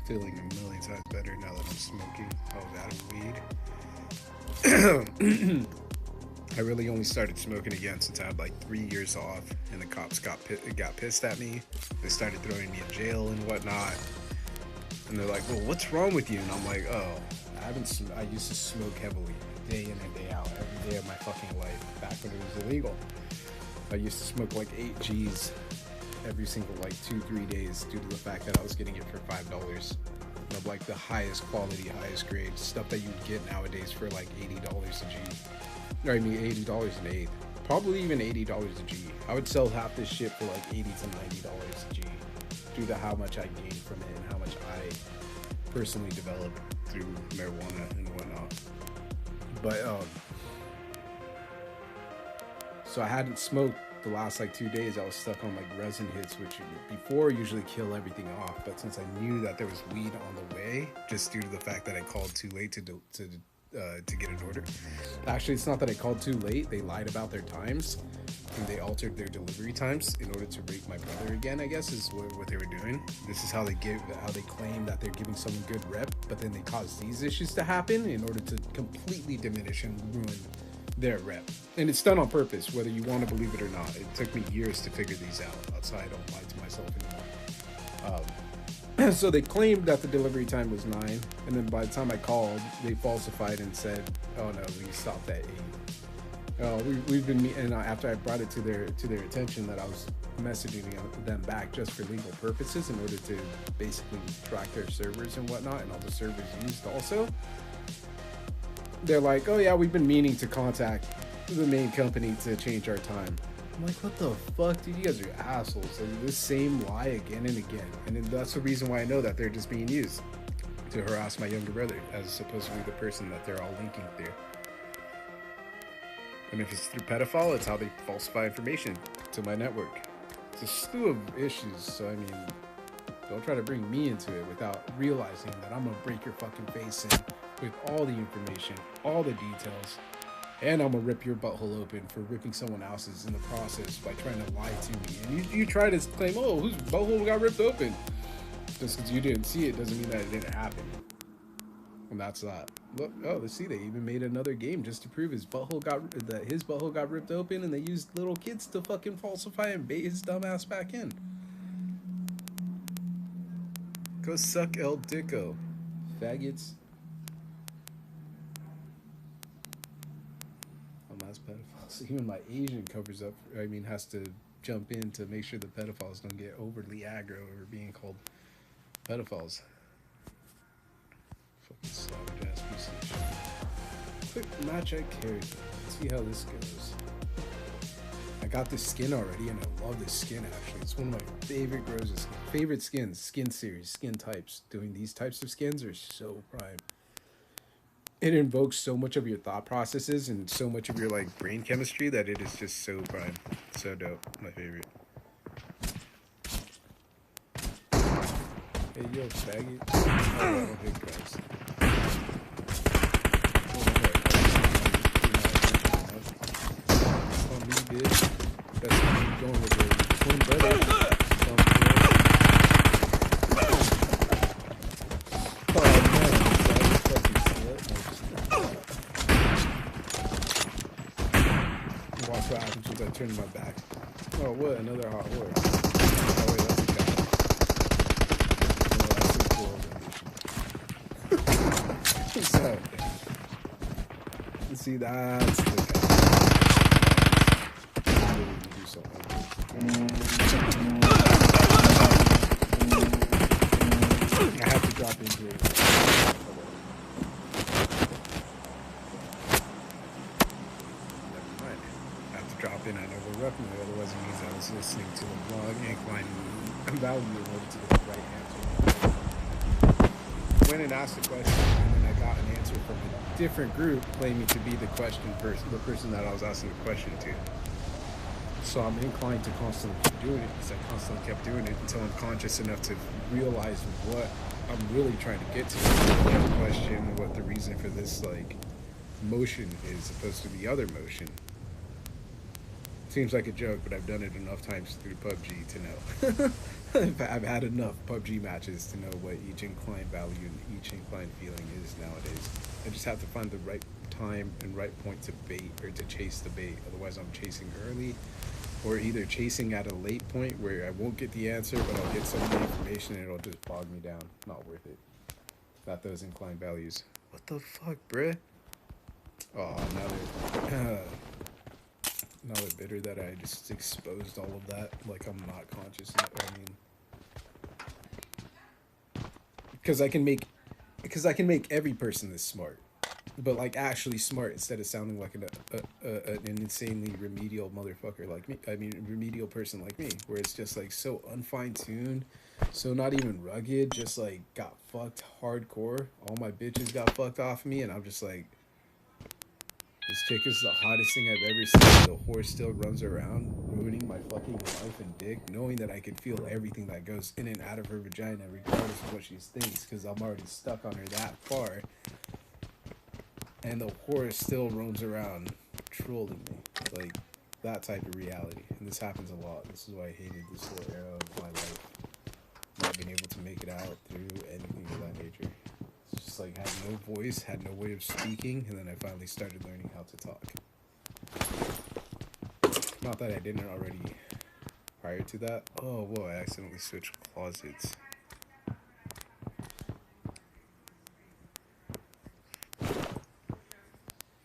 feeling a million times better now that I'm smoking. I was out of weed. I really only started smoking again since I had like 3 years off, and the cops got pissed at me. They started throwing me in jail and whatnot. And they're like, "Well, what's wrong with you?" And I'm like, "Oh, I used to smoke heavily, day in and day out, every day of my fucking life, back when it was illegal. I used to smoke like 8 G's every single like 2-3 days due to the fact that I was getting it for $5 of like the highest quality, highest grade stuff that you would get nowadays for like $80 a G. Or I mean $80 an eighth, probably even $80 a G. I would sell half this shit for like $80 to $90 a G due to how much I gained from it and how much I personally developed through marijuana and whatnot. But so I hadn't smoked the last like 2 days. I was stuck on like resin hits, which before usually kill everything off, but since I knew that there was weed on the way, just due to the fact that I called too late to get an order. Actually, it's not that I called too late. They lied about their times and they altered their delivery times in order to rate my brother again, I guess is what they were doing. This is how they claim that they're giving someone good rep, but then they cause these issues to happen in order to completely diminish and ruin their rep. And it's done on purpose, whether you want to believe it or not. It took me years to figure these out. That's why I don't lie to myself anymore. So they claimed that the delivery time was 9, and then by the time I called, they falsified and said, "Oh no, we stopped at 8." We've been and after I brought it to their attention that I was messaging them back just for legal purposes in order to basically track their servers and whatnot, and all the servers used also. They're like, "Oh yeah, we've been meaning to contact the main company to change our time." I'm like, what the fuck, dude? You guys are assholes. Like, this same lie again and again. And that's the reason why I know that they're just being used to harass my younger brother as supposedly the person that they're all linking through. And if it's through pedophile, it's how they falsify information to my network. It's a slew of issues. So, I mean, don't try to bring me into it without realizing that I'm going to break your fucking face in with all the information, all the details. And I'm gonna rip your butthole open for ripping someone else's in the process by trying to lie to me. And you try to claim, "Oh, whose butthole got ripped open?" Just because you didn't see it doesn't mean that it didn't happen. And that's that. Look, oh, let's see, they even made another game just to prove his butthole got ripped open, and they used little kids to fucking falsify and bait his dumb ass back in. Go suck El Dicko, faggots. As pedophiles, even my Asian has to jump in to make sure the pedophiles don't get overly aggro over being called pedophiles. Fucking savage ass piece of shit. Quick match at carry. Let's see how this goes. I got this skin already, and I love this skin actually. It's one of my favorite skins, skin series, skin types. Doing these types of skins are so prime. It invokes so much of your thought processes and so much of your like brain chemistry that it is just so prime, so dope. My favorite. Hey yo, faggot! Oh, I don't hit guys. On me, bitch. That's how you going with your twin brother. Watch what happens once I turn my back. Oh, what? Another hot horse. Oh, wait, that's a guy. Oh, that's a cool animation. So, see, that's the guy. I really need to do something. I have to drop into it. Drop in at overrepping it, otherwise it means I was listening to a blog and finding value in order to get the right answer. I went and asked a question, and then I got an answer from a different group claiming to be the person that I was asking the question to. So I'm inclined to constantly keep doing it because I constantly kept doing it until I'm conscious enough to realize what I'm really trying to get to. The question, what the reason for this like motion is opposed to the other motion. Seems like a joke, but I've done it enough times through PUBG to know. I've had enough PUBG matches to know what each inclined value and each inclined feeling is nowadays. I just have to find the right time and right point to bait or to chase the bait. Otherwise, I'm chasing early, or either chasing at a late point where I won't get the answer, but I'll get some of the information and it'll just bog me down. Not worth it. Not those inclined values. What the fuck, bruh? Oh, now they're bitter that I just exposed all of that. Like I'm not conscious. I mean, because I can make every person this smart, but like actually smart instead of sounding like an insanely remedial motherfucker like me. I mean, remedial person like me, where it's just like so unfine tuned, so not even rugged, just like got fucked hardcore. All my bitches got fucked off me, and I'm just like, this chick is the hottest thing I've ever seen. The horse still runs around, ruining my fucking life and dick, knowing that I could feel everything that goes in and out of her vagina, regardless of what she thinks, because I'm already stuck on her that far. And the horse still roams around, trolling me. Like, that type of reality. And this happens a lot. This is why I hated this whole era of my life. Not being able to make it out through anything of that nature. Just like had no voice, had no way of speaking, and then I finally started learning how to talk. Not that I didn't already prior to that. Oh, whoa, I accidentally switched closets.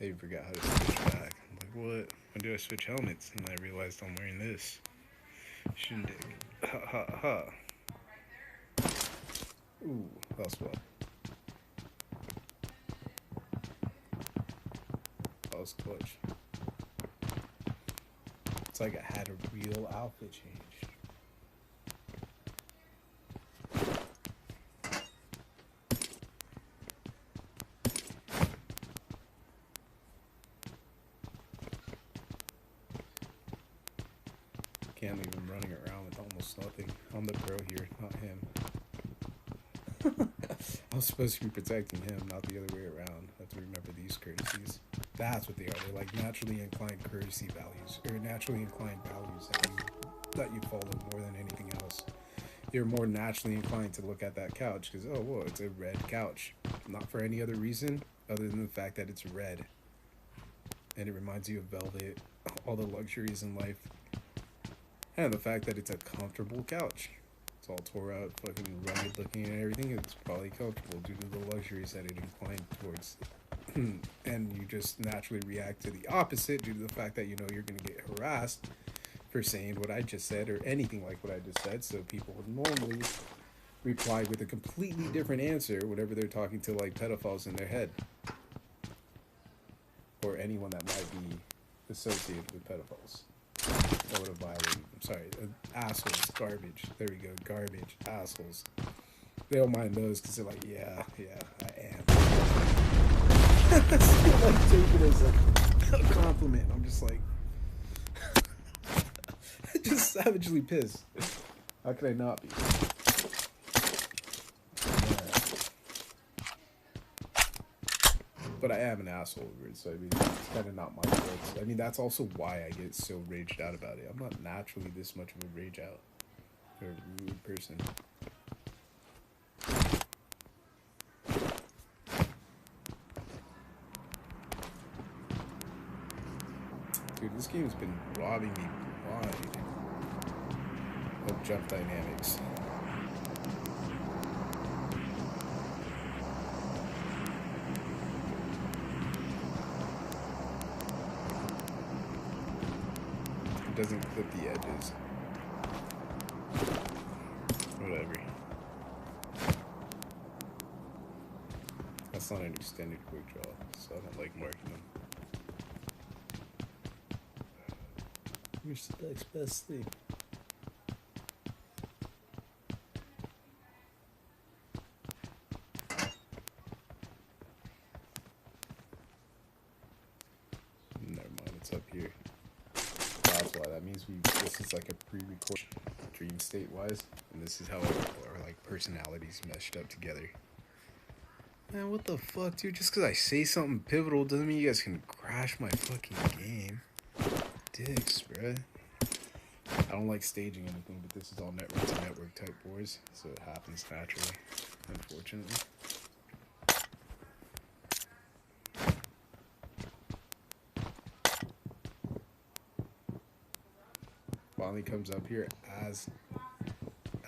I even forgot how to switch back. I'm like, what? When do I switch helmets? And I realized I'm wearing this. Shindig. Ha ha ha. Ooh, that's well. That was clutch. It's like I had a real outfit change. Can't leave him running around with almost nothing. I'm the pro here, not him. I'm supposed to be protecting him, not the other way around. I have to remember these courtesies. That's what they are. They're like naturally inclined courtesy values, or naturally inclined values that you follow more than anything else. You're more naturally inclined to look at that couch because, oh, whoa, it's a red couch. Not for any other reason other than the fact that it's red. And it reminds you of velvet, all the luxuries in life, and the fact that it's a comfortable couch. It's all tore out, fucking rugged looking and everything. It's probably comfortable due to the luxuries that it inclined towards. And you just naturally react to the opposite due to the fact that you know you're going to get harassed for saying what I just said or anything like what I just said. So people would normally reply with a completely different answer whenever they're talking to like pedophiles in their head. Or anyone that might be associated with pedophiles. That would have violated. I'm sorry, assholes, garbage. There we go, garbage, assholes. They don't mind those because they're like, yeah, I am. Like take it as a compliment. I'm just like, just savagely pissed. How could I not be? But I am an asshole over it, so I mean, it's kind of not my fault. I mean, that's also why I get so raged out about it. I'm not naturally this much of a rage out or a rude person. Dude, this game's been robbing me blind of jump dynamics. It doesn't clip the edges. Whatever. That's not an extended quick draw, so I don't like marking them. Respect's best thing. Never mind, it's up here. That's why. That means this is like a pre-record dream state wise, and this is how our like personalities meshed up together. Man, what the fuck, dude? Just because I say something pivotal doesn't mean you guys can crash my fucking game. Dicks, bruh. I don't like staging anything, but this is all network to network type wars, so it happens naturally, unfortunately. Finally comes up here as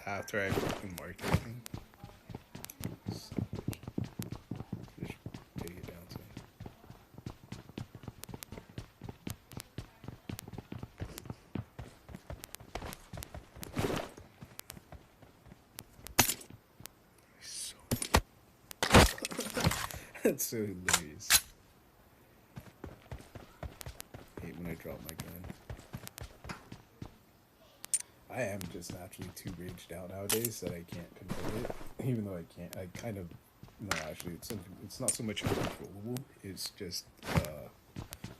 after I fucking marked everything. So, just take it down to so that's so hilarious. Hate when I drop my gun. I am just naturally too raged out nowadays that I can't control it. Even though I can't, I kind of, no, actually, it's not so much uncontrollable. It's just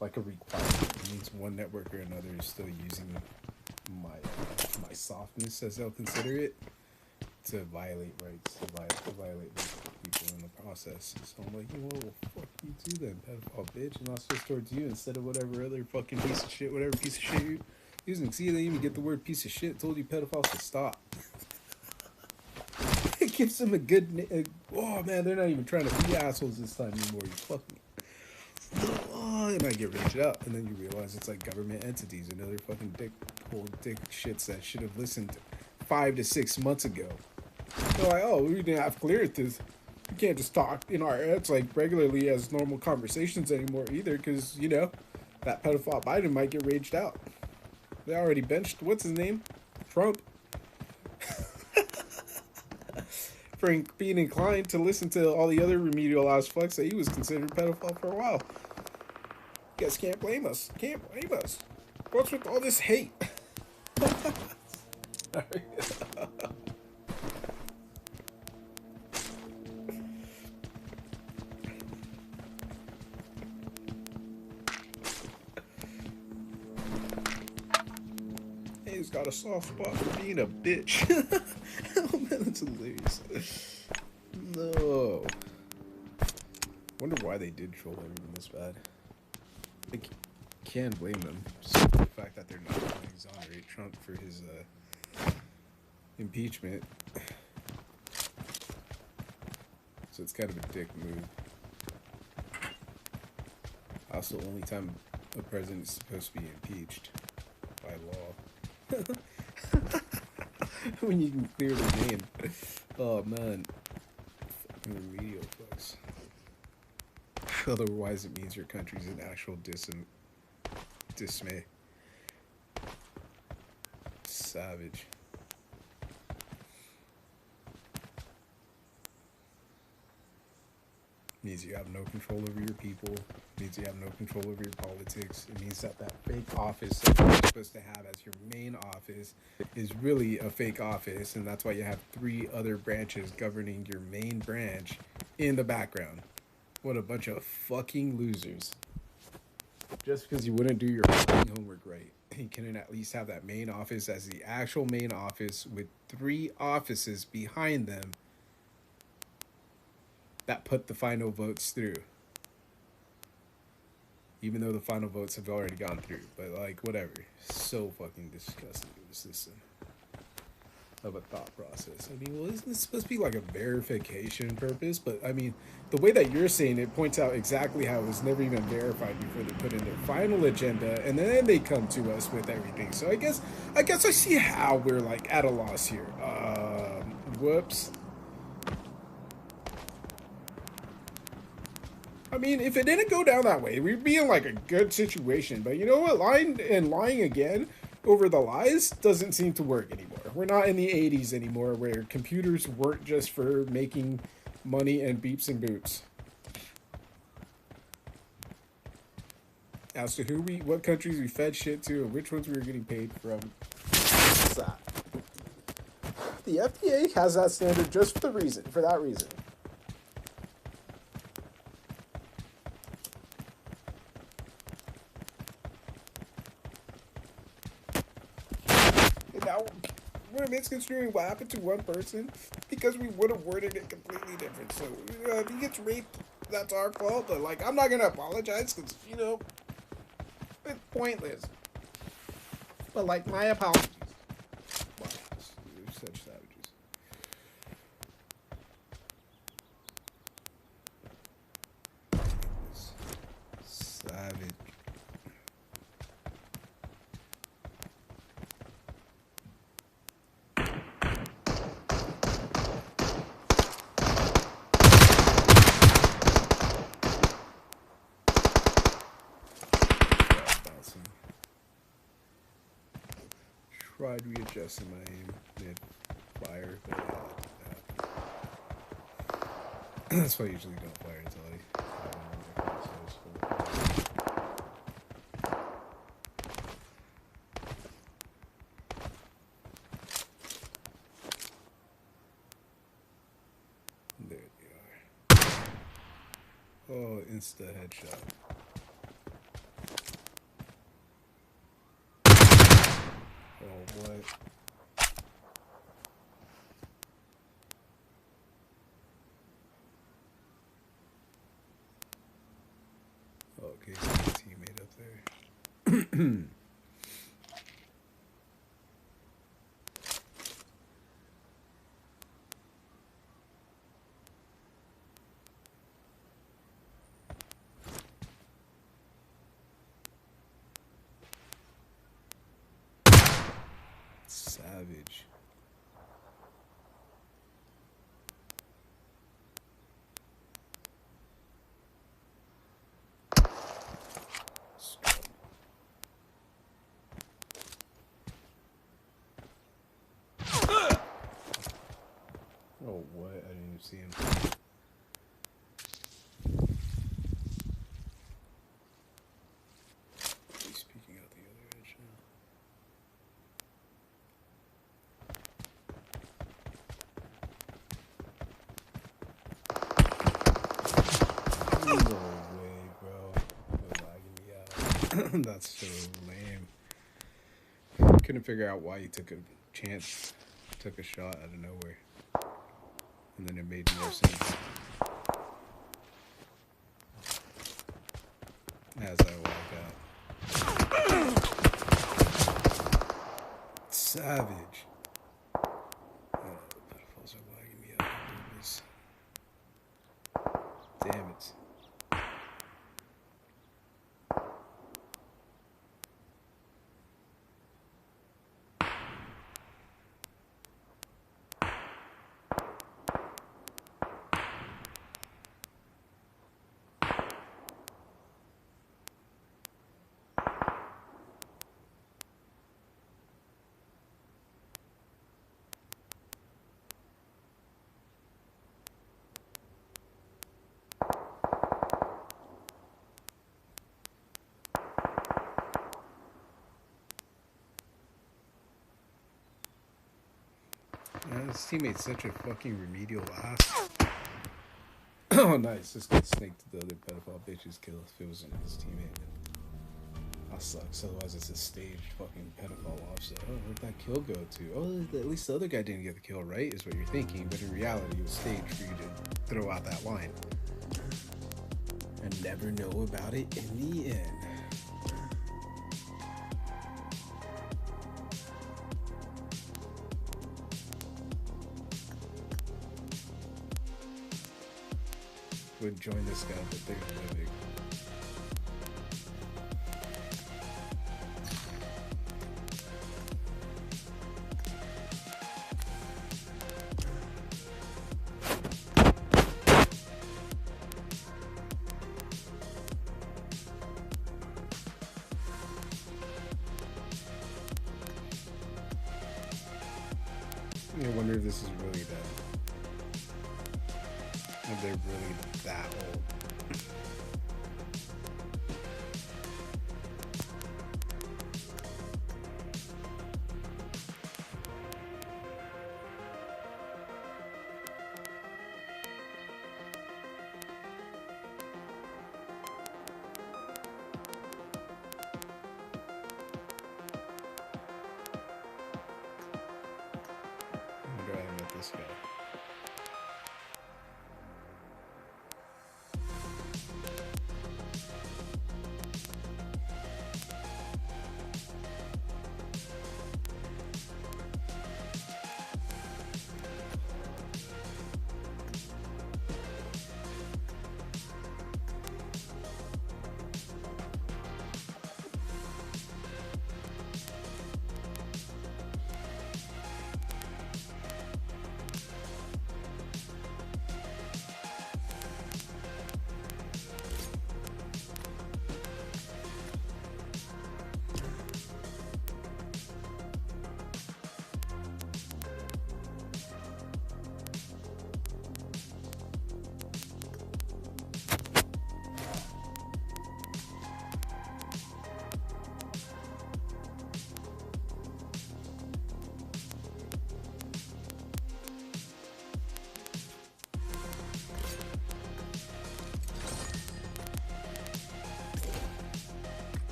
like a requirement. It means one network or another is still using my softness, as they'll consider it, to violate rights, to violate people in the process. So I'm like, well, fuck you too then, pedophile bitch, and that's just towards you instead of whatever other fucking piece of shit, whatever piece of shit you using. See, they even get the word piece of shit. Told you pedophiles to stop. It gives them a good. Oh man, they're not even trying to be assholes this time anymore. You fuck me. Oh, and I get raged out, and then you realize it's like government entities and other fucking dick shits that should have listened 5 to 6 months ago. They're like, oh, we didn't have clearances. We can't just talk in our heads like regularly as normal conversations anymore either, because you know that pedophile Biden might get raged out. They already benched, what's his name? Trump. For being inclined to listen to all the other remedial ass fucks that he was considered pedophile for a while. You guys can't blame us. Can't blame us. What's with all this hate? He's got a soft spot for being a bitch. Oh man, that's hilarious. No. Wonder why they did troll everyone this bad. I can't blame them. Just for the fact that they're not going to exonerate Trump for his impeachment. So it's kind of a dick move. Also, the only time a president is supposed to be impeached by law. When you can clear the name. Oh man. Fucking remedial folks. Otherwise it means your country's in actual dismay. Savage. Means you have no control over your people. Means you have no control over your politics. It means that fake office that you're supposed to have as your main office is really a fake office, and that's why you have 3 other branches governing your main branch in the background. What a bunch of fucking losers. Just because you wouldn't do your fucking homework right. You can at least have that main office as the actual main office with 3 offices behind them that put the final votes through. Even though the final votes have already gone through. But like, whatever. So fucking disgusting of a system. Of a thought process. I mean, well, isn't this supposed to be like a verification purpose? But I mean, the way that you're saying it points out exactly how it was never even verified before they put in their final agenda, and then they come to us with everything. So I guess I see how we're like at a loss here. Whoops. I mean, if it didn't go down that way, we'd be in like a good situation. But you know what? Lying again over the lies doesn't seem to work anymore. We're not in the 80s anymore where computers weren't just for making money and beeps and boops. As to what countries we fed shit to and which ones we were getting paid from. The FDA has that standard just for that reason. Now, we're misconstruing what happened to one person because we would have worded it completely different. So, if he gets raped, that's our fault. But, like, I'm not going to apologize because, you know, it's pointless. But, like, my apologies. tried readjusting my aim mid-fire, but that's why I usually don't fire until I have another There they are. Oh, insta headshot. Oh, what? Okay, so my teammate up there. Savage. Oh, what? I didn't even see him. He's peeking out the other edge now. No way, bro. You're lagging me out. That's so lame. Couldn't figure out why he took a chance, took a shot out of nowhere. And then it made more sense as I walk out. Savage. Oh, the pedophiles are lagging me out on purpose. Damn it. This teammate's such a fucking remedial ass. Oh, nice. This guy snaked the other pedophile bitch's kill if it wasn't his teammate. That sucks. Otherwise, it's a staged fucking pedophile offset. Oh, where'd that kill go to? Oh, at least the other guy didn't get the kill, right? Is what you're thinking. But in reality, it was staged for you to throw out that line. And never know about it in the end. Would join this guy, but they're living. I wonder if this is really that. If they're really that old. I wonder how I met this guy.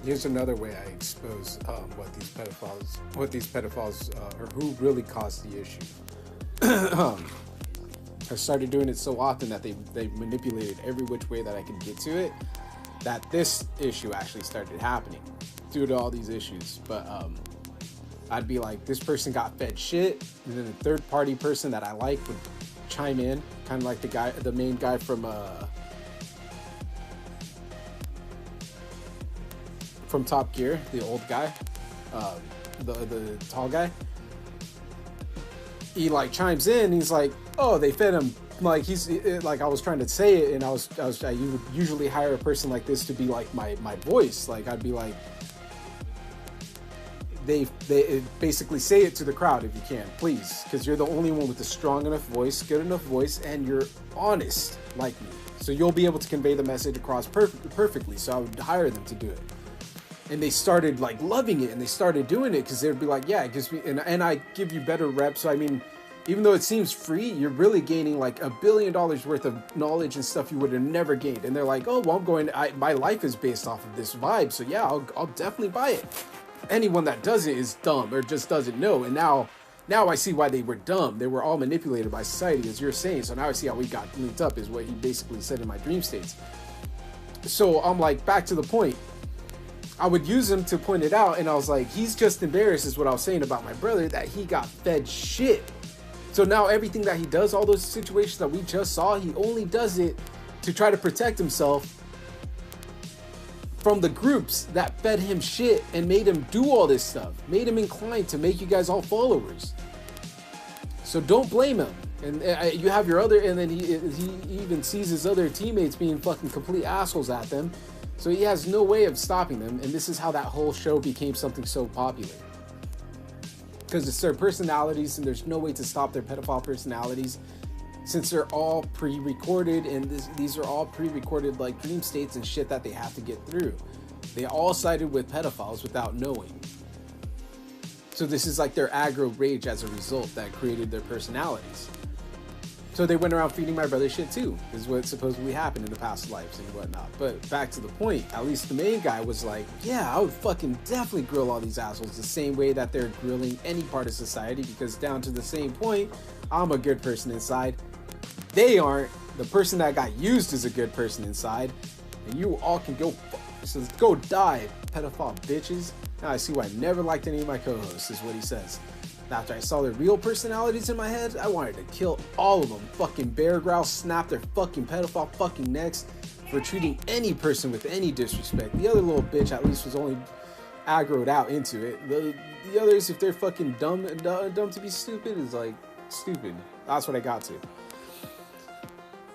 Here's another way I expose what these pedophiles, or who really caused the issue. I started doing it so often that they manipulated every which way that I could get to it, that this issue actually started happening due to all these issues. But I'd be like, this person got fed shit, and then a third party person that I like would chime in, kind of like the main guy from Top Gear, the old guy, the tall guy. He like chimes in. He's like, "Oh, they fed him." Like he's like, I was trying to say it, and you would usually hire a person like this to be like my voice. Like I'd be like, they basically say it to the crowd if you can, please, because you're the only one with a strong enough voice, good enough voice, and you're honest like me. So you'll be able to convey the message across perfectly. So I would hire them to do it. And they started like loving it, and they started doing it because they'd be like, yeah, it gives me, and I give you better reps. So I mean, even though it seems free, you're really gaining like $1 billion worth of knowledge and stuff you would have never gained. And they're like, oh, well, my life is based off of this vibe. So yeah, I'll definitely buy it. Anyone that does it is dumb or just doesn't know. And now I see why they were dumb. They were all manipulated by society, as you're saying. So now I see how we got linked up, is what he basically said in my dream states. So I'm like, back to the point. I would use him to point it out, and I was like, he's just embarrassed, is what I was saying about my brother, that he got fed shit. So now everything that he does, all those situations that we just saw, he only does it to try to protect himself from the groups that fed him shit and made him do all this stuff, made him inclined to make you guys all followers. So don't blame him. And you have your other, and then he even sees his other teammates being fucking complete assholes at them. So he has no way of stopping them, and this is how that whole show became something so popular. Because it's their personalities, and there's no way to stop their pedophile personalities, since they're all pre-recorded, and these are all pre-recorded like dream states and shit that they have to get through. They all sided with pedophiles without knowing. So this is like their aggro rage as a result that created their personalities. So they went around feeding my brother shit too, is what supposedly happened in the past lives and whatnot. But back to the point, at least the main guy was like, yeah, I would fucking definitely grill all these assholes the same way that they're grilling any part of society, because down to the same point, I'm a good person inside. They aren't. The person that got used is a good person inside, and you all can go go die, pedophile bitches. Now I see why I never liked any of my co-hosts, is what he says. After I saw their real personalities in my head, I wanted to kill all of them. Fucking Bear Grouse, snap their fucking pedophile fucking necks for treating any person with any disrespect. The other little bitch at least was only aggroed out into it. The others, if they're fucking dumb to be stupid, is like stupid. That's what I got to.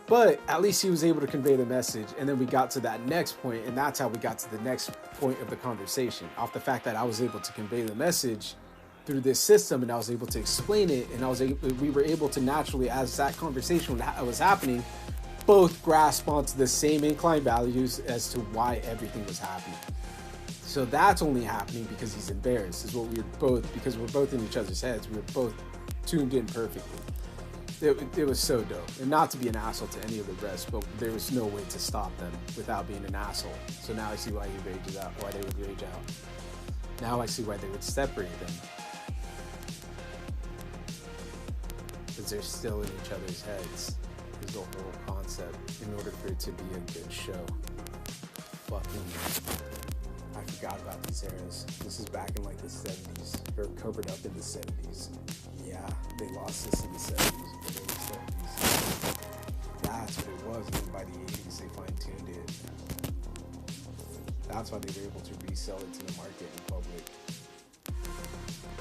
But at least he was able to convey the message, and then we got to that next point, and that's how we got to the next point of the conversation. Off the fact that I was able to convey the message through this system, and I was able to explain it, and we were able to naturally, as that conversation was happening, both grasp onto the same incline values as to why everything was happening. So that's only happening because he's embarrassed, is what we were both, because we're both in each other's heads. We were both tuned in perfectly. It was so dope. And not to be an asshole to any of the rest, but there was no way to stop them without being an asshole. So now I see why he rages out, why they would rage out. Now I see why they would separate them. Because they're still in each other's heads. Is the whole concept, in order for it to be a good show. Fucking, I forgot about these eras. This is back in like the 70s, or covered up in the 70s. Yeah, they lost this in the 70s, but it was 70s. That's what it was, and then by the 80s they fine-tuned it. That's why they were able to resell it to the market in public.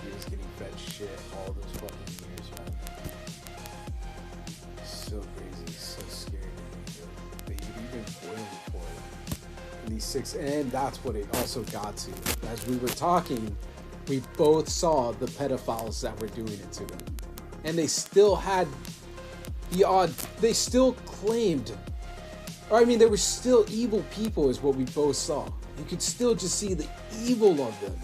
He was getting fed shit all those fucking years, man. So crazy, so scary to me. They even boiled it for it. And these six, and that's what it also got to. As we were talking, we both saw the pedophiles that were doing it to them. And they still had the odd, they still claimed, or I mean, they were still evil people is what we both saw. You could still just see the evil of them.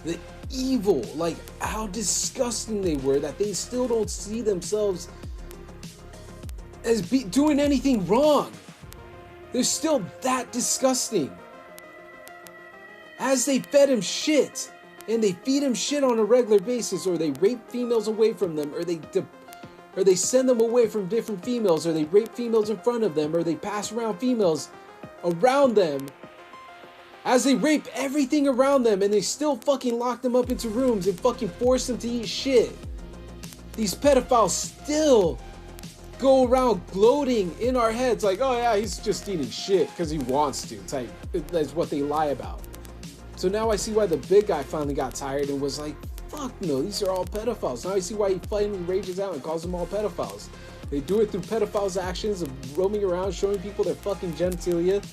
The evil, like how disgusting they were, that they still don't see themselves as doing anything wrong. They're still that disgusting. as they fed him shit. And they feed him shit on a regular basis, or they rape females away from them, or they send them away from different females, or they rape females in front of them, or they pass around females around them, as they rape everything around them, and they still fucking lock them up into rooms and fucking force them to eat shit. These pedophiles still go around gloating in our heads like, oh yeah, he's just eating shit because he wants to, type. That's what they lie about. So now I see why the big guy finally got tired and was like, fuck no, these are all pedophiles. Now I see why he finally rages out and calls them all pedophiles. They do it through pedophiles' actions of roaming around, showing people their fucking genitalia,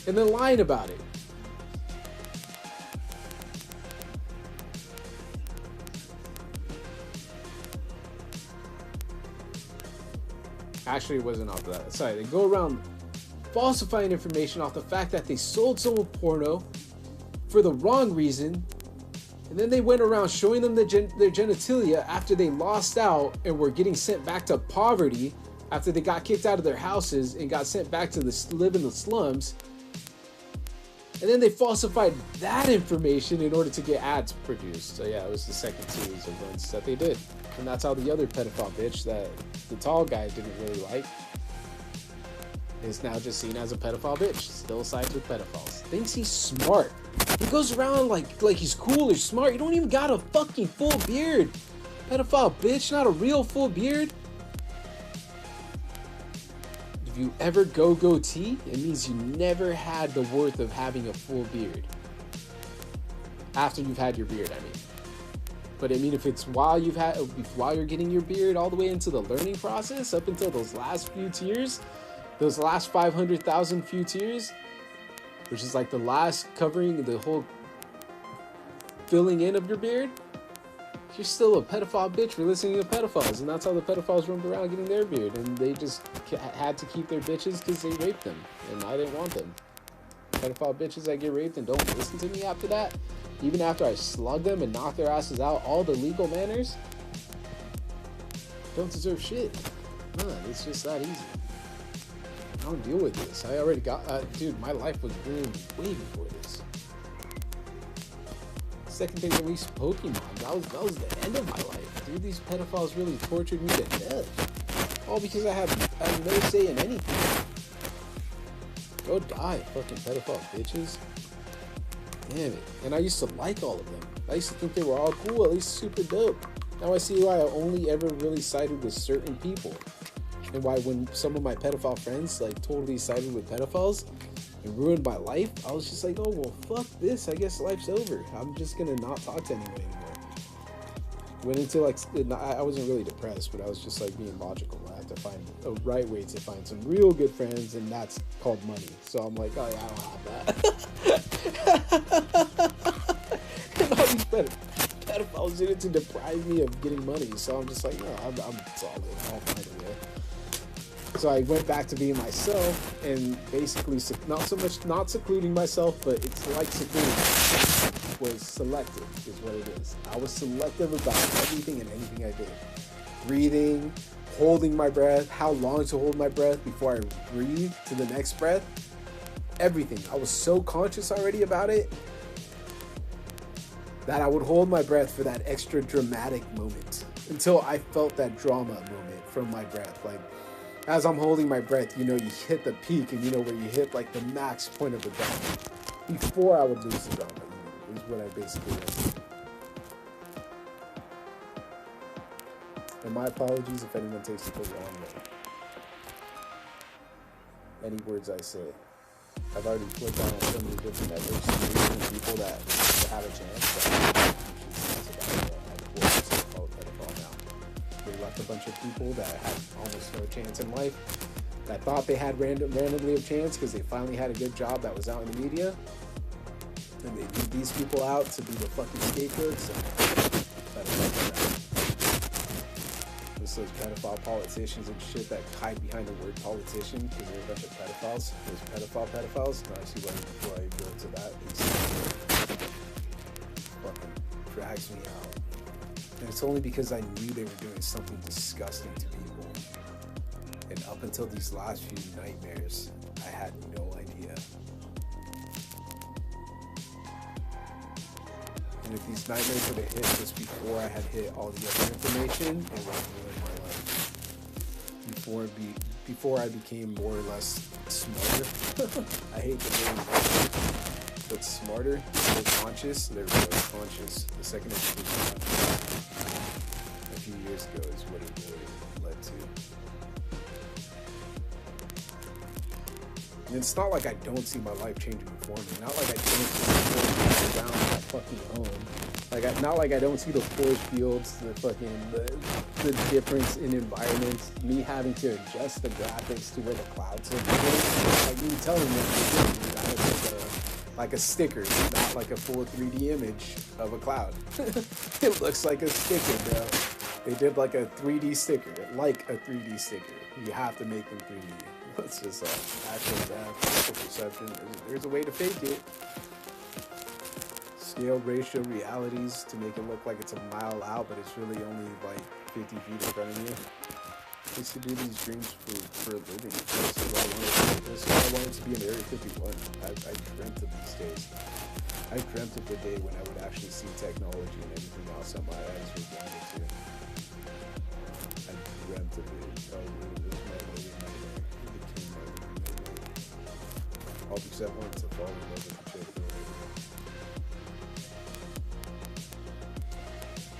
and then lying about it. Actually, it wasn't off that. Sorry, they go around falsifying information off the fact that they sold someone porno for the wrong reason, and then they went around showing them their genitalia after they lost out and were getting sent back to poverty after they got kicked out of their houses and got sent back to live in the slums. And then they falsified that information in order to get ads produced. So yeah, it was the second series of runs that they did. And that's how the other pedophile bitch that the tall guy didn't really like is now just seen as a pedophile bitch. Still sides with pedophiles. Thinks he's smart. He goes around like he's cool or smart. You don't even got a fucking full beard. Pedophile bitch, not a real full beard. If you ever go goatee, it means you never had the worth of having a full beard. After you've had your beard, I mean. But I mean, if it's while you're getting your beard all the way into the learning process, up until those last few tiers, those last 500,000 few tiers, which is like the last covering the whole filling in of your beard, you're still a pedophile bitch for listening to pedophiles. And that's how the pedophiles roamed around getting their beard. And they just had to keep their bitches because they raped them. And I didn't want them. Pedophile bitches that get raped and don't listen to me after that, even after I slug them and knock their asses out all the legal manners, don't deserve shit. None. It's just that easy. I don't deal with this. I already got, dude, my life was ruined way before this. Second they released Pokemon, that was the end of my life. Dude, these pedophiles really tortured me to death. All because I have no say in anything. Go die, fucking pedophile bitches. Damn it. And I used to like all of them. I used to think they were all cool, at least super dope. Now I see why I only ever really sided with certain people. And why when some of my pedophile friends like totally sided with pedophiles and ruined my life, I was just like, oh well, fuck this, I guess life's over. I'm just gonna not talk to anyone anymore. Went into like, I wasn't really depressed, but I was just like being logical. I have to find a right way to find some real good friends, and that's called money. So I'm like, oh yeah, I don't have that. And all these pedophiles did it to deprive me of getting money. So I'm just like, no, I'm solid. I'll find a way. So I went back to being myself and basically not so much not secluding myself, but it's like secluding. Was selective is what it is. I was selective about everything and anything I did. Breathing, holding my breath, how long to hold my breath before I breathe to the next breath. Everything. I was so conscious already about it that I would hold my breath for that extra dramatic moment until I felt that drama moment from my breath. Like, as I'm holding my breath, you know, you hit the peak and you know where you hit like the max point of the drama. Before I would lose the drama, is what I basically was. And my apologies if anyone takes it the wrong way. Any words I say. I've already put down so many different networks and different people that have a chance. They left a bunch of people that had almost no chance in life, that thought they had randomly a chance because they finally had a good job that was out in the media, and they beat these people out to be the fucking scapegoats. Just those pedophile politicians and shit that hide behind the word politician because they're a bunch of pedophiles. Those pedophiles. Now I see why I go to that. It fucking drags me out. And it's only because I knew they were doing something disgusting to people. And up until these last few nightmares, I had no idea. if these nightmares would have hit just before I had hit all the other information, it would have ruined my life. Before I became more or less smarter. I hate the word but smarter, more conscious. There we go, conscious. The second education a few years ago is what it really led to. And it's not like I don't see my life changing before me. Not like I don't see around my fucking home. Not like I don't see the force fields, the difference in environments, me having to adjust the graphics to where the clouds are going. Like you telling me, like a sticker, not like a full 3D image of a cloud. It looks like a sticker, bro. They did like a 3D sticker, like a 3D sticker. You have to make them 3D. It's just actual depth, perception. There's a way to fake it. Scale ratio realities to make it look like it's a mile out, but it's really only like 50 feet in front of you. I used to do these dreams for a living. This is what I wanted. This is what I wanted to be in Area 51. I dreamt of these days. I dreamt of the day when I would actually see technology and everything else that my eyes were blinded to. I dreamt of it. Oh, it was my living nightmare. It became my living nightmare. All because I wanted to fall in love with the chick.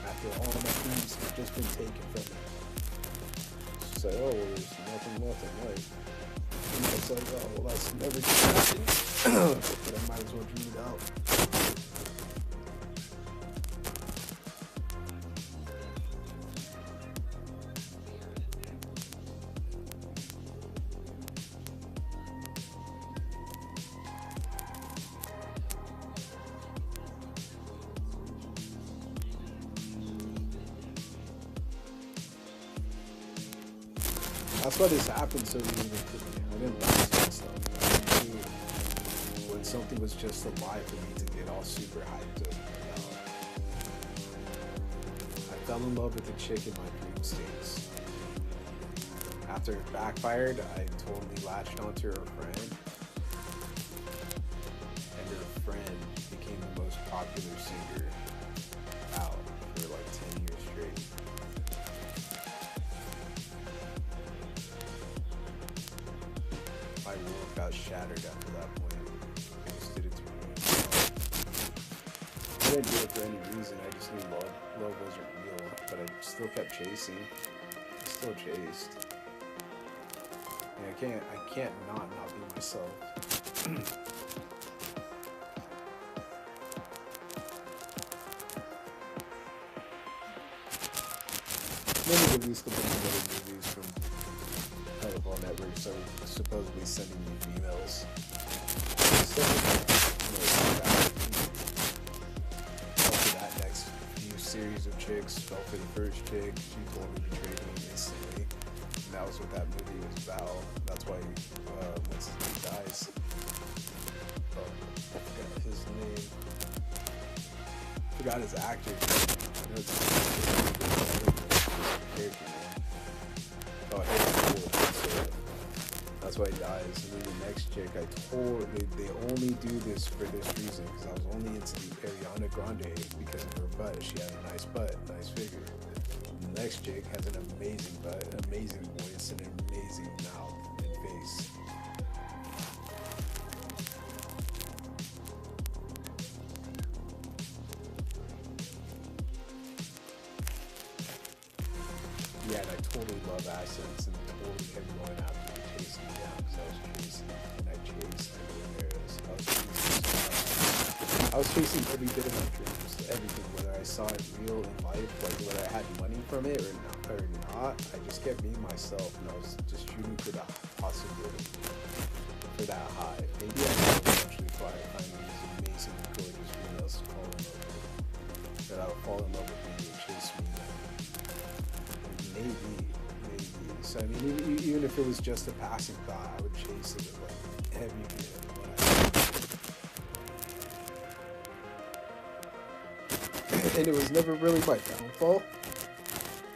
After all of my dreams have just been taken from me. Say, oh, well, there's nothing, right? And it's like, oh, well, that's never gonna happen. But I might as well dream it out. That's why this happened so easily to me. I didn't like myself. I knew when something was just a lie for me to get all super hyped up. I fell in love with a chick in my dream states. After it backfired, I totally latched onto her friend. And her friend became the most popular singer out for like 10 years straight. My world got shattered after that point. I just did it to me. I didn't do it for any reason. I just knew love wasn't real, but I still kept chasing. I still chased. And I can't not be myself. Then we released a bunch of other movies from telephone networks are supposedly sending me females. So, after that next few series of chicks, fell for the first chick, she totally betrayed me instantly. And that was what that movie was about. That's why what's his name dies. Oh, I forgot his name. Forgot his actor. I know it's character name. Oh, hey, cool. That's why he dies. And then the next chick, they only do this for this reason, because I was only into the Ariana Grande because of her butt. She had a nice butt, nice figure. And the next chick has an amazing butt, an amazing voice, and an amazing mouth and face. Yeah, and I totally love accents and totally kept going after it, chasing me down because I was chasing and I chased everywhere. I was chasing every bit of my dreams, everything, whether I saw it real in life, like whether I had money from it or not. I just kept being myself and I was just shooting for that possibility, for that high. Maybe I would eventually find these amazing, gorgeous females to fall in love with, that I would fall in love with me and chase me. Maybe. So I mean, even if it was just a passing thought, I would chase it with like every bit of what I had. And it was never really my downfall,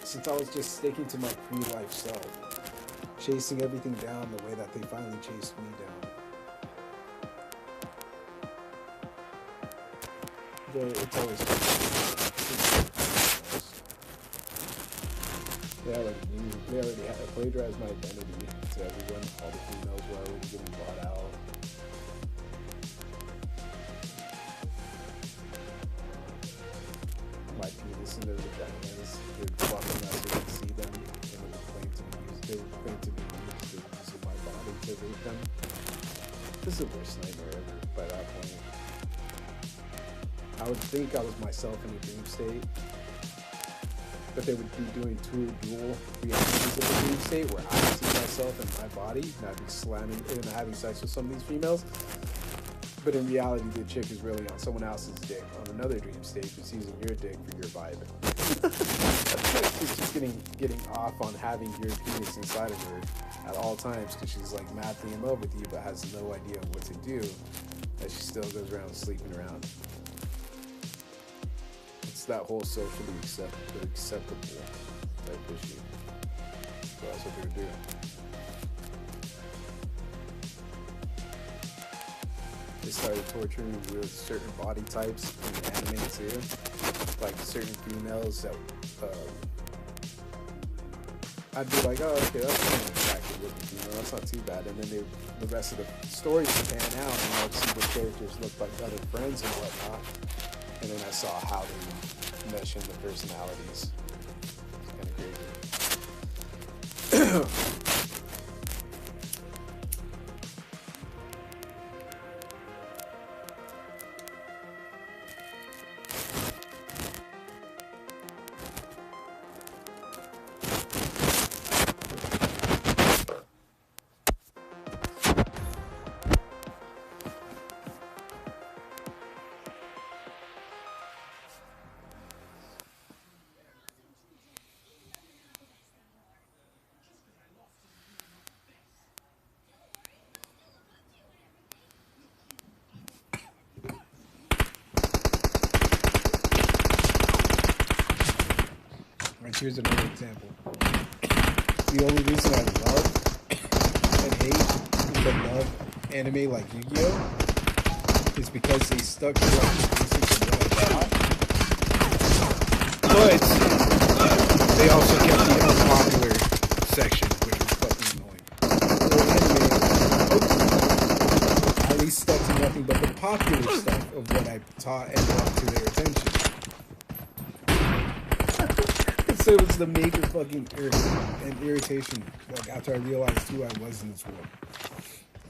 since I was just sticking to my pre-life self, chasing everything down the way that they finally chased me down. It's always they already have plagiarized my identity to everyone. All the females were already getting bought out. My penis and their vaginas, they'd fuck them as they could see them, and they would claim to be used. They would claim to be using my body to rape them. This is the worst nightmare ever. By that point, I would think I was myself in a dream state. But they would be doing two dual realities in the dream state where I see myself in my body and I'd be slamming and having sex with some of these females. But in reality, the chick is really on someone else's dick on another dream state, just using your dick for your vibe. She's just getting off on having your penis inside of her at all times because she's like madly in love with you but has no idea what to do, as she still goes around sleeping around. It's that whole socially acceptable type issue. So that's what they're doing. They started torturing me with certain body types in the anime too. Like certain females that I'd be like, oh, okay, that's kind of attractive looking female, that's not too bad. And then the rest of the stories would pan out and I would see what characters looked like other friends and whatnot. And then I saw how they mesh in the personalities. It's kind of crazy. Here's another example. The only reason I love and hate but love anime like Yu-Gi-Oh! Is because they stuck to like the basics of what I thought. But they also kept the unpopular section, which was fucking annoying. At least stuck to nothing but the popular stuff of what I taught and brought to their attention. So it was the major fucking irritation, like after I realized who I was in this world.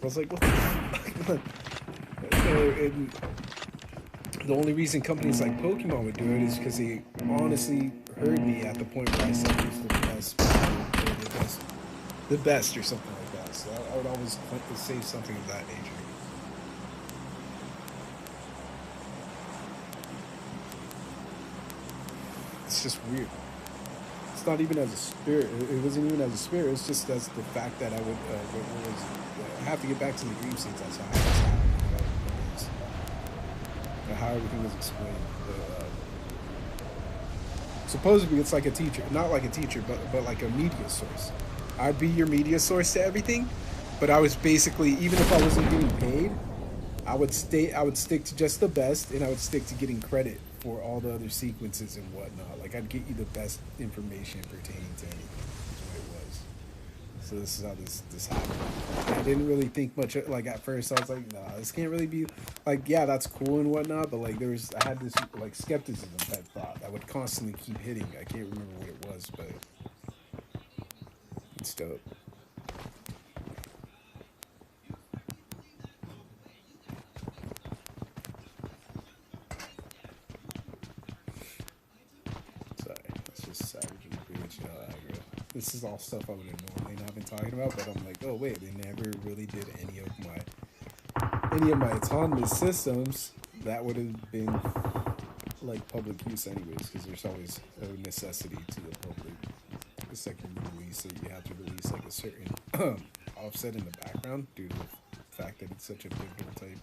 I was like, what the fuck? And the only reason companies like Pokemon would do it is because they honestly heard me at the point where I said it was the best or something like that. So I would always say something of that nature. It's just weird. It's not even as a spirit. It wasn't even as a spirit. It's just as the fact that I would I have to get back to the dream states. That's how everything was explained. Supposedly, it's like a teacher, not like a teacher, but like a media source. I'd be your media source to everything, but I was basically, even if I wasn't getting paid, I would stick to just the best, and I would stick to getting credit for all the other sequences and whatnot. Like, I'd get you the best information pertaining to anything, is what it was. So this is how this happened. I didn't really think much, like, at first, I was like, nah, this can't really be, like, yeah, that's cool and whatnot, but, like, I had this, like, skepticism type thought that would constantly keep hitting. I can't remember what it was, but it's dope. This is all stuff I would have normally not been talking about, but I'm like, oh wait, they never really did any of my autonomous systems. That would have been like public use anyways, because there's always a necessity to the public. The second you release it, you have to release like a certain offset in the background due to the fact that it's such a pivotal type.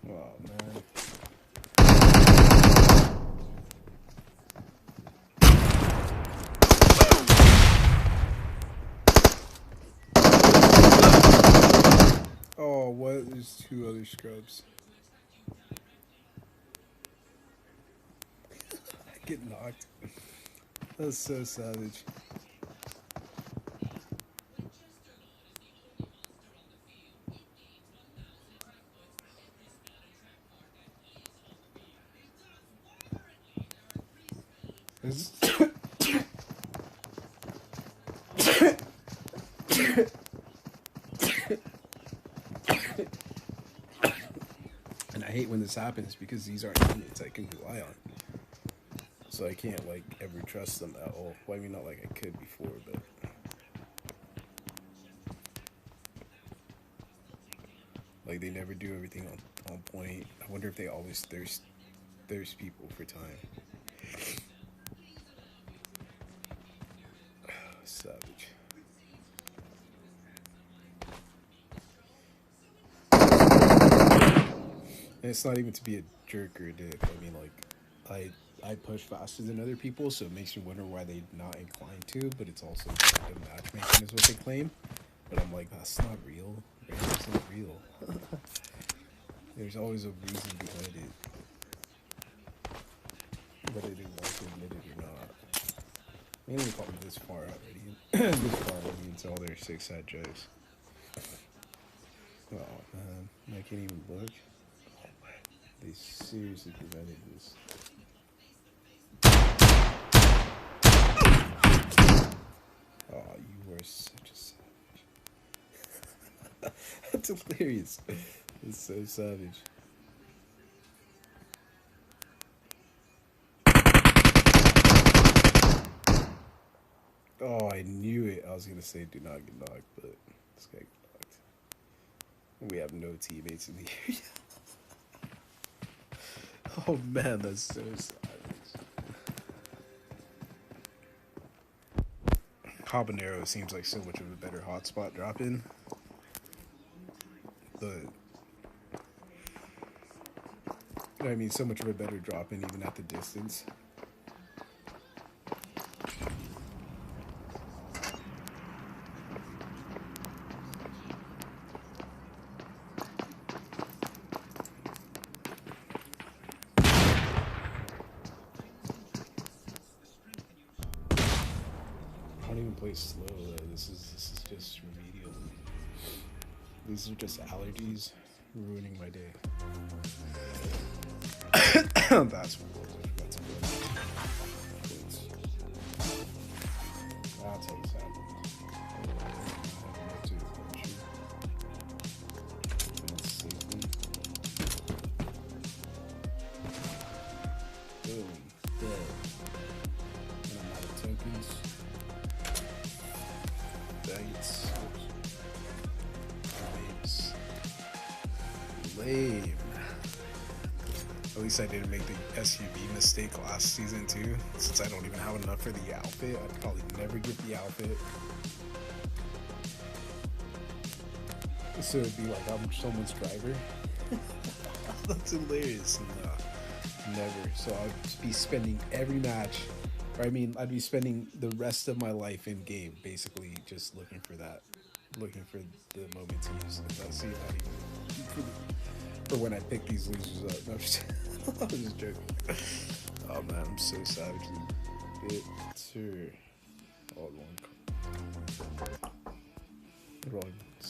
Oh Oh, what? There's two other scrubs. I get knocked. That's so savage. This and I hate when this happens because these aren't units I can rely on. So I can't like ever trust them at all. Well, I mean, not like I could before, but like they never do everything on point. I wonder if they always thirst people for time. Savage. And it's not even to be a jerk or a dick. I mean, like, I push faster than other people, so it makes me wonder why they're not inclined to. But it's also random matchmaking is what they claim. But I'm like, that's not real. It's not real. There's always a reason behind it, whether they want to admit it or not. Mainly probably this far already. This far already into all their 6-side jokes. Oh man, I can't even look. They seriously prevented this. Oh, you were such a savage. That's hilarious. It's so savage. Oh, I knew it. I was gonna say do not get knocked, but this guy got knocked. We have no teammates in the area. Oh man, that's so savage. Habanero seems like so much of a better hotspot drop in. But I mean, so much of a better drop in even at the distance. I don't even play slow though. This is just remedial. These are just allergies ruining my day. That's what that's a good. That's how it's happened. Boom. Dead. And I'm out of tokens. Thanks. Lame. At least I didn't make the SUV mistake last season too. Since I don't even have enough for the outfit, I'd probably never get the outfit. So it'd be like I'm someone's driver. That's hilarious. No, never. So I'd be spending every match, or I mean, I'd be spending the rest of my life in game, basically just looking for that, looking for the moment to use it. I see how for when I pick these losers up. No, I'm just, I'm just joking. Oh man, I'm so savage. Bitter. Oh, long. Rolling.